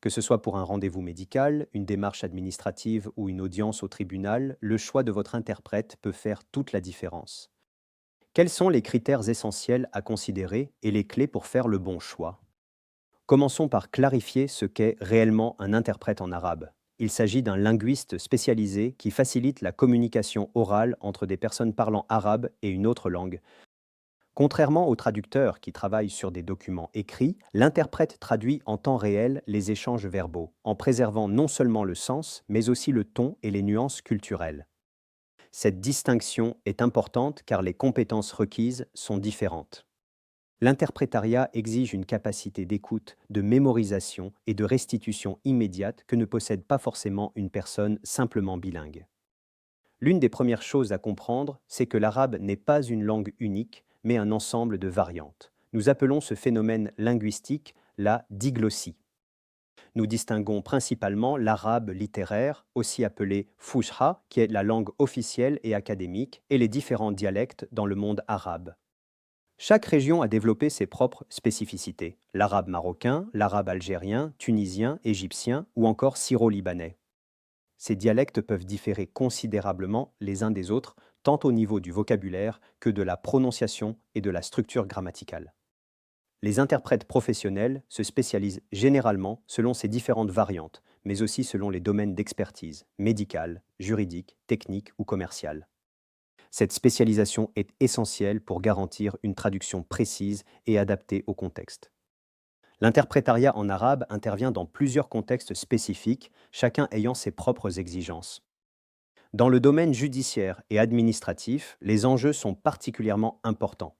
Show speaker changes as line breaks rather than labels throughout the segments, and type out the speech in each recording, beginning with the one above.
Que ce soit pour un rendez-vous médical, une démarche administrative ou une audience au tribunal, le choix de votre interprète peut faire toute la différence. Quels sont les critères essentiels à considérer et les clés pour faire le bon choix? Commençons par clarifier ce qu'est réellement un interprète en arabe. Il s'agit d'un linguiste spécialisé qui facilite la communication orale entre des personnes parlant arabe et une autre langue. Contrairement aux traducteurs qui travaillent sur des documents écrits, l'interprète traduit en temps réel les échanges verbaux, en préservant non seulement le sens, mais aussi le ton et les nuances culturelles. Cette distinction est importante car les compétences requises sont différentes. L'interprétariat exige une capacité d'écoute, de mémorisation et de restitution immédiate que ne possède pas forcément une personne simplement bilingue. L'une des premières choses à comprendre, c'est que l'arabe n'est pas une langue unique, mais un ensemble de variantes. Nous appelons ce phénomène linguistique la diglossie. Nous distinguons principalement l'arabe littéraire, aussi appelé fusha, qui est la langue officielle et académique, et les différents dialectes dans le monde arabe. Chaque région a développé ses propres spécificités. L'arabe marocain, l'arabe algérien, tunisien, égyptien ou encore syro-libanais. Ces dialectes peuvent différer considérablement les uns des autres, tant au niveau du vocabulaire que de la prononciation et de la structure grammaticale. Les interprètes professionnels se spécialisent généralement selon ces différentes variantes, mais aussi selon les domaines d'expertise, médicale, juridique, technique ou commerciale. Cette spécialisation est essentielle pour garantir une traduction précise et adaptée au contexte. L'interprétariat en arabe intervient dans plusieurs contextes spécifiques, chacun ayant ses propres exigences. Dans le domaine judiciaire et administratif, les enjeux sont particulièrement importants.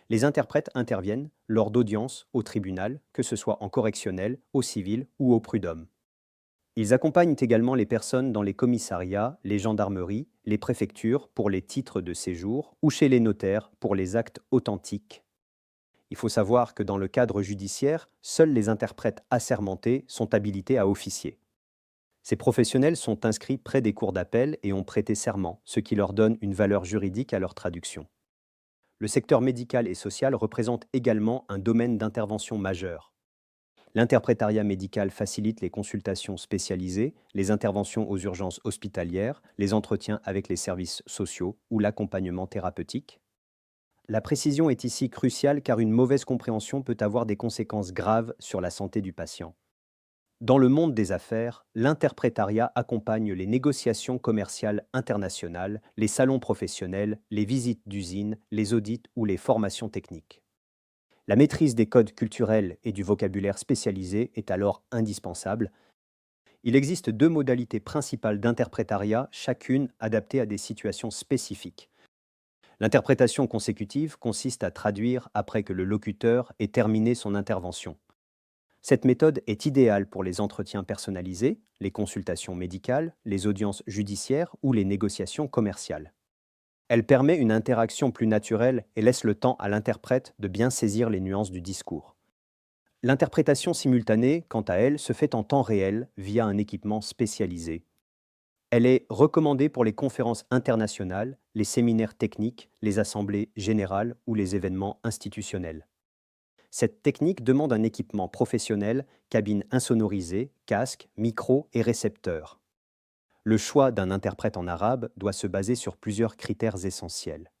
Les interprètes interviennent lors d'audiences au tribunal, que ce soit en correctionnel, au civil ou au prud'homme. Ils accompagnent également les personnes dans les commissariats, les gendarmeries, les préfectures pour les titres de séjour ou chez les notaires pour les actes authentiques. Il faut savoir que dans le cadre judiciaire, seuls les interprètes assermentés sont habilités à officier. Ces professionnels sont inscrits près des cours d'appel et ont prêté serment, ce qui leur donne une valeur juridique à leur traduction. Le secteur médical et social représente également un domaine d'intervention majeur. L'interprétariat médical facilite les consultations spécialisées, les interventions aux urgences hospitalières, les entretiens avec les services sociaux ou l'accompagnement thérapeutique. La précision est ici cruciale car une mauvaise compréhension peut avoir des conséquences graves sur la santé du patient. Dans le monde des affaires, l'interprétariat accompagne les négociations commerciales internationales, les salons professionnels, les visites d'usines, les audits ou les formations techniques. La maîtrise des codes culturels et du vocabulaire spécialisé est alors indispensable. Il existe deux modalités principales d'interprétariat, chacune adaptée à des situations spécifiques. L'interprétation consécutive consiste à traduire après que le locuteur ait terminé son intervention. Cette méthode est idéale pour les entretiens personnalisés, les consultations médicales, les audiences judiciaires ou les négociations commerciales. Elle permet une interaction plus naturelle et laisse le temps à l'interprète de bien saisir les nuances du discours. L'interprétation simultanée, quant à elle, se fait en temps réel via un équipement spécialisé. Elle est recommandée pour les conférences internationales, les séminaires techniques, les assemblées générales ou les événements institutionnels. Cette technique demande un équipement professionnel, cabine insonorisée, casque, micro et récepteur. Le choix d'un interprète en arabe doit se baser sur plusieurs critères essentiels.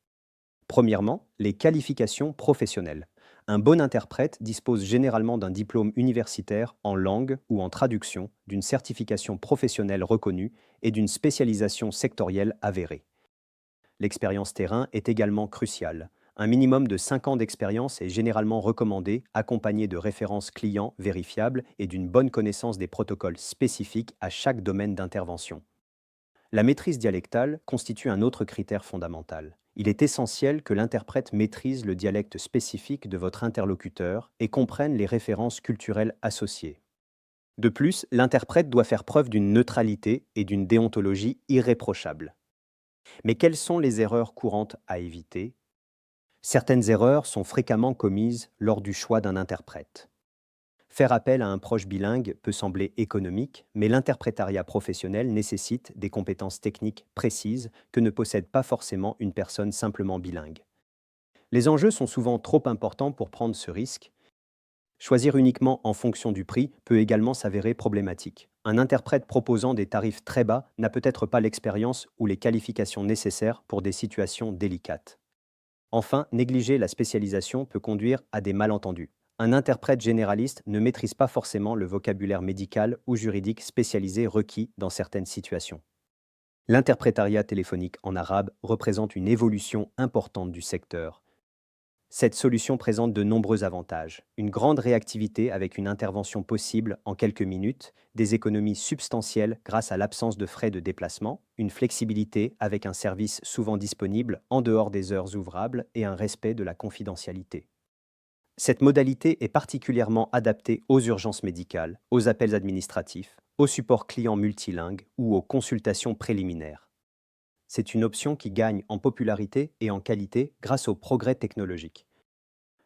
Premièrement, les qualifications professionnelles. Un bon interprète dispose généralement d'un diplôme universitaire en langue ou en traduction, d'une certification professionnelle reconnue et d'une spécialisation sectorielle avérée. L'expérience terrain est également cruciale. Un minimum de 5 ans d'expérience est généralement recommandé, accompagné de références clients vérifiables et d'une bonne connaissance des protocoles spécifiques à chaque domaine d'intervention. La maîtrise dialectale constitue un autre critère fondamental. Il est essentiel que l'interprète maîtrise le dialecte spécifique de votre interlocuteur et comprenne les références culturelles associées. De plus, l'interprète doit faire preuve d'une neutralité et d'une déontologie irréprochable. Mais quelles sont les erreurs courantes à éviter? Certaines erreurs sont fréquemment commises lors du choix d'un interprète. Faire appel à un proche bilingue peut sembler économique, mais l'interprétariat professionnel nécessite des compétences techniques précises que ne possède pas forcément une personne simplement bilingue. Les enjeux sont souvent trop importants pour prendre ce risque. Choisir uniquement en fonction du prix peut également s'avérer problématique. Un interprète proposant des tarifs très bas n'a peut-être pas l'expérience ou les qualifications nécessaires pour des situations délicates. Enfin, négliger la spécialisation peut conduire à des malentendus. Un interprète généraliste ne maîtrise pas forcément le vocabulaire médical ou juridique spécialisé requis dans certaines situations. L'interprétariat téléphonique en arabe représente une évolution importante du secteur. Cette solution présente de nombreux avantages. Une grande réactivité avec une intervention possible en quelques minutes, des économies substantielles grâce à l'absence de frais de déplacement, une flexibilité avec un service souvent disponible en dehors des heures ouvrables et un respect de la confidentialité. Cette modalité est particulièrement adaptée aux urgences médicales, aux appels administratifs, aux supports clients multilingues ou aux consultations préliminaires. C'est une option qui gagne en popularité et en qualité grâce aux progrès technologiques.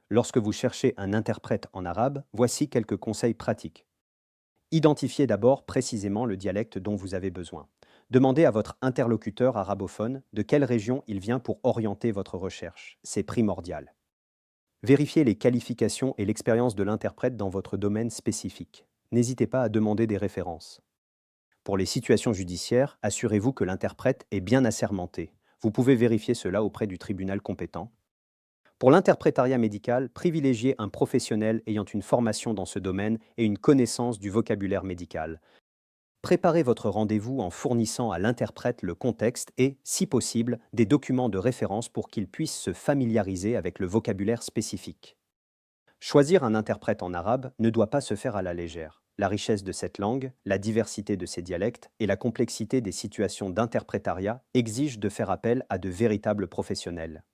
Lorsque vous cherchez un interprète en arabe, voici quelques conseils pratiques. Identifiez d'abord précisément le dialecte dont vous avez besoin. Demandez à votre interlocuteur arabophone de quelle région il vient pour orienter votre recherche. C'est primordial. Vérifiez les qualifications et l'expérience de l'interprète dans votre domaine spécifique. N'hésitez pas à demander des références. Pour les situations judiciaires, assurez-vous que l'interprète est bien assermenté. Vous pouvez vérifier cela auprès du tribunal compétent. Pour l'interprétariat médical, privilégiez un professionnel ayant une formation dans ce domaine et une connaissance du vocabulaire médical. Préparez votre rendez-vous en fournissant à l'interprète le contexte et, si possible, des documents de référence pour qu'il puisse se familiariser avec le vocabulaire spécifique. Choisir un interprète en arabe ne doit pas se faire à la légère. La richesse de cette langue, la diversité de ses dialectes et la complexité des situations d'interprétariat exigent de faire appel à de véritables professionnels.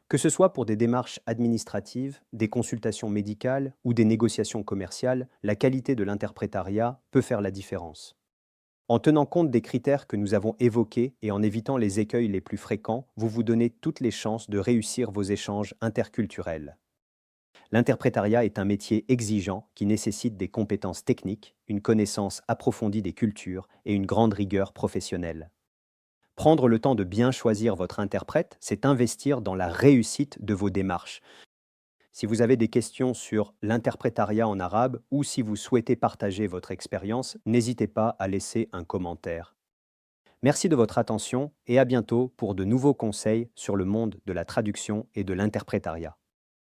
Que ce soit pour des démarches administratives, des consultations médicales ou des négociations commerciales, la qualité de l'interprétariat peut faire la différence. En tenant compte des critères que nous avons évoqués et en évitant les écueils les plus fréquents, vous vous donnez toutes les chances de réussir vos échanges interculturels. L'interprétariat est un métier exigeant qui nécessite des compétences techniques, une connaissance approfondie des cultures et une grande rigueur professionnelle. Prendre le temps de bien choisir votre interprète, c'est investir dans la réussite de vos démarches. Si vous avez des questions sur l'interprétariat en arabe ou si vous souhaitez partager votre expérience, n'hésitez pas à laisser un commentaire. Merci de votre attention et à bientôt pour de nouveaux conseils sur le monde de la traduction et de l'interprétariat.